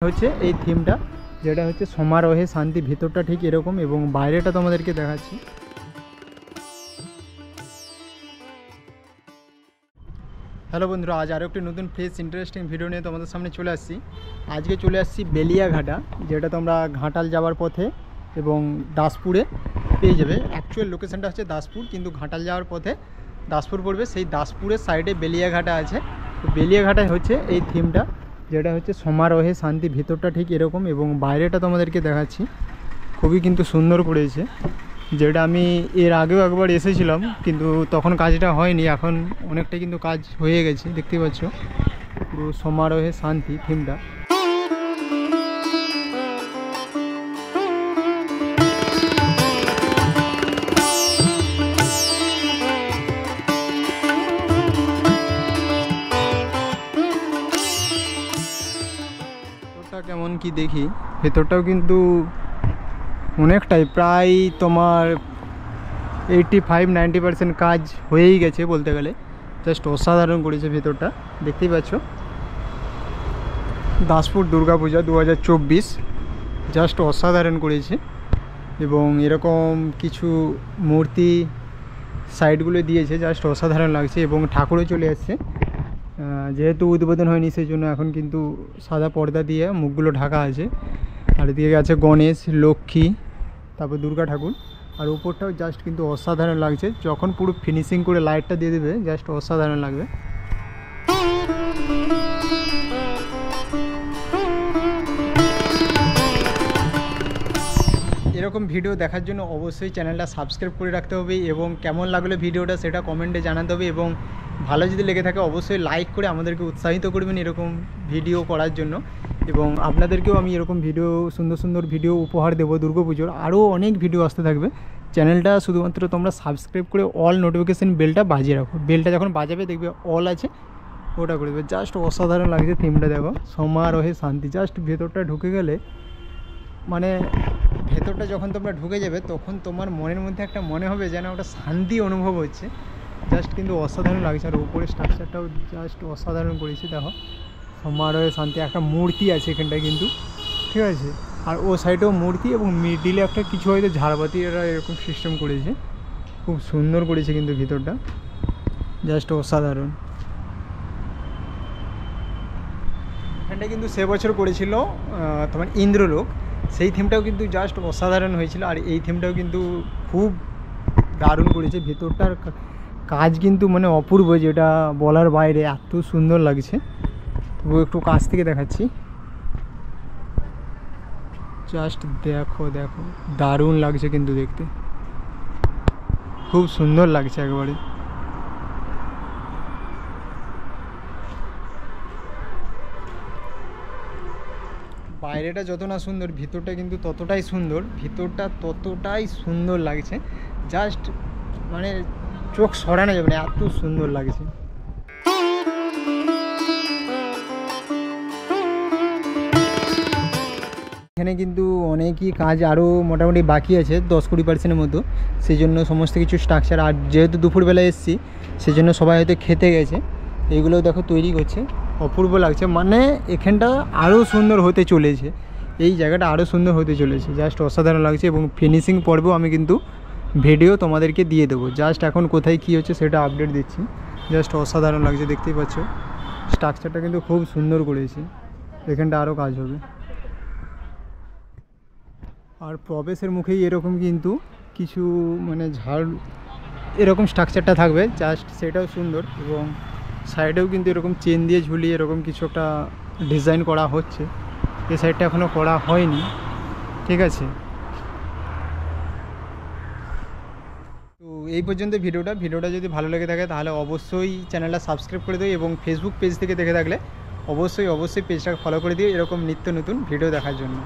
হচ্ছে এই থিমটা, যেটা হচ্ছে সমারোহে শান্তি। ভিতরটা ঠিক এরকম এবং বাইরেটা তোমাদেরকে দেখাচ্ছি। হ্যালো বন্ধুরা, আজ আরও একটি নতুন ফ্রেশ ইন্টারেস্টিং ভিডিও নিয়ে তোমাদের সামনে চলে আসছি। আজকে চলে আসছি বেলিয়াঘাটা, যেটা তোমরা ঘাটাল যাওয়ার পথে এবং দাসপুরে পেয়ে যাবে। অ্যাকচুয়াল লোকেশানটা হচ্ছে দাসপুর, কিন্তু ঘাটাল যাওয়ার পথে দাসপুর পড়বে। সেই দাসপুরের সাইডে বেলিয়াঘাটা আছে। তো বেলিয়াঘাটায় হচ্ছে এই থিমটা, যেটা হচ্ছে সমারোহে শান্তি। ভিতরটা ঠিক এরকম এবং বাইরেটা তোমাদেরকে দেখাচ্ছি। খুবই কিন্তু সুন্দর করেছে, যেটা আমি এর আগেও একবার এসেছিলাম, কিন্তু তখন কাজটা হয়নি। এখন অনেকটা কিন্তু কাজ হয়ে গেছে, দেখতেই পাচ্ছ। পুরো সমারোহে শান্তি থিমটা। ভেতরটা কেমন কি দেখি। ভেতরটাও কিন্তু অনেকটাই, প্রায় তোমার 85-90% কাজ হয়েই গেছে বলতে গেলে। জাস্ট অসাধারণ করেছে ভেতরটা, দেখতেই পাচ্ছ। দাসপুর দুর্গাপূজা 2024 জাস্ট অসাধারণ করেছে। এবং এরকম কিছু মূর্তি সাইডগুলো দিয়েছে, জাস্ট অসাধারণ লাগছে। এবং ঠাকুরও চলে আসছে, যেহেতু উদ্বোধন হয়নি সেই জন্য এখন কিন্তু সাদা পর্দা দিয়ে মুখগুলো ঢাকা আছে। আর এদিকে আছে গণেশ, লক্ষ্মী, তারপর দুর্গা ঠাকুর। আর উপরটাও জাস্ট কিন্তু অসাধারণ লাগছে। যখন পুরো ফিনিশিং করে লাইটটা দিয়ে দেবে, জাস্ট অসাধারণ লাগবে। এরকম ভিডিও দেখার জন্য অবশ্যই চ্যানেলটা সাবস্ক্রাইব করে রাখতে হবে এবং কেমন লাগলো ভিডিওটা সেটা কমেন্টে জানাতে হবে। এবং ভালো যদি লেগে থাকে অবশ্যই লাইক করে আমাদেরকে উৎসাহিত করবেন এরকম ভিডিও করার জন্য। এবং আপনাদেরকেও আমি এরকম ভিডিও, সুন্দর সুন্দর ভিডিও উপহার দেবো। দুর্গাপুজোর আরও অনেক ভিডিও আসতে থাকবে। চ্যানেলটা শুধুমাত্র তোমরা সাবস্ক্রাইব করে অল নোটিফিকেশান বেলটা বাজিয়ে রাখো। বেলটা যখন বাজাবে দেখবে অল আছে, ওটা করে দেবে। জাস্ট অসাধারণ লাগছে থিমটা, দেখো সমারোহে শান্তি। জাস্ট ভেতরটা ঢুকে গেলে, মানে ভেতরটা যখন তোমরা ঢুকে যাবে তখন তোমার মনের মধ্যে একটা মনে হবে যেন ওটা শান্তি অনুভব হচ্ছে। জাস্ট কিন্তু অসাধারণ লাগছে। আর উপরের স্ট্রাকচারটাও জাস্ট অসাধারণ করেছে, দেখো সমারোহে শান্তি। একটা মূর্তি আছে এখানটায় কিন্তু, ঠিক আছে। আর ও সাইডেও মূর্তি এবং মিডিলে একটা কিছু হয়তো ঝাড়বাতি এরা এরকম সিস্টেম করেছে। খুব সুন্দর করেছে কিন্তু ভিতরটা, জাস্ট অসাধারণ। এখানটা কিন্তু সে বছর করেছিল তোমার ইন্দ্রলোক, সেই থিমটাও কিন্তু জাস্ট অসাধারণ হয়েছিল। আর এই থিমটাও কিন্তু খুব দারুণ করেছে। ভেতরটার কাজ কিন্তু মানে অপূর্ব, যেটা বলার বাইরে, এত সুন্দর লাগছে। তবু একটু কাছ থেকে দেখাচ্ছি, জাস্ট দেখো দেখো, দারুণ লাগছে কিন্তু দেখতে, খুব সুন্দর লাগছে একবারে। বাইরেটা যত না সুন্দর, ভিতরটা কিন্তু ততটাই সুন্দর। ভিতরটা ততটাই সুন্দর লাগছে, জাস্ট মানে চোখ সরানো যাবে না, এত সুন্দর লাগছে। এখানে কিন্তু অনেকই কাজ আরও মোটামুটি বাকি আছে, 10-20% মতো। সেই জন্য সমস্ত কিছু স্ট্রাকচার, আর যেহেতু দুপুরবেলায় এসেছি সেই জন্য সবাই হয়তো খেতে গেছে। এইগুলো দেখো তৈরি করছে, অপূর্ব লাগছে। মানে এখানটা আরও সুন্দর হতে চলেছে, এই জায়গাটা আরও সুন্দর হতে চলেছে, জাস্ট অসাধারণ লাগছে। এবং ফিনিশিং পর্বেও আমি কিন্তু ভিডিও তোমাদেরকে দিয়ে দেবো। জাস্ট এখন কোথায় কী হচ্ছে সেটা আপডেট দিচ্ছি। জাস্ট অসাধারণ লাগছে, দেখতেই পাচ্ছ। স্ট্রাকচারটা কিন্তু খুব সুন্দর করেছে, এখানটা আরও কাজ হবে। আর প্রবেশের মুখেই এরকম কিন্তু কিছু মানে ঝাড় এরকম স্ট্রাকচারটা থাকবে, জাস্ট সেটাও সুন্দর। এবং সাইডেও কিন্তু এরকম চেন দিয়ে ঝুলিয়ে এরকম কিছু একটা ডিজাইন করা হচ্ছে। এই সাইডটা এখনও করা হয়নি, ঠিক আছে। তো এই পর্যন্ত ভিডিওটা যদি ভালো লেগে থাকে তাহলে অবশ্যই চ্যানেলটা সাবস্ক্রাইব করে দিও। এবং ফেসবুক পেজ থেকে দেখে থাকলে অবশ্যই পেজটাকে ফলো করে দিও এরকম নিত্য নতুন ভিডিও দেখার জন্য।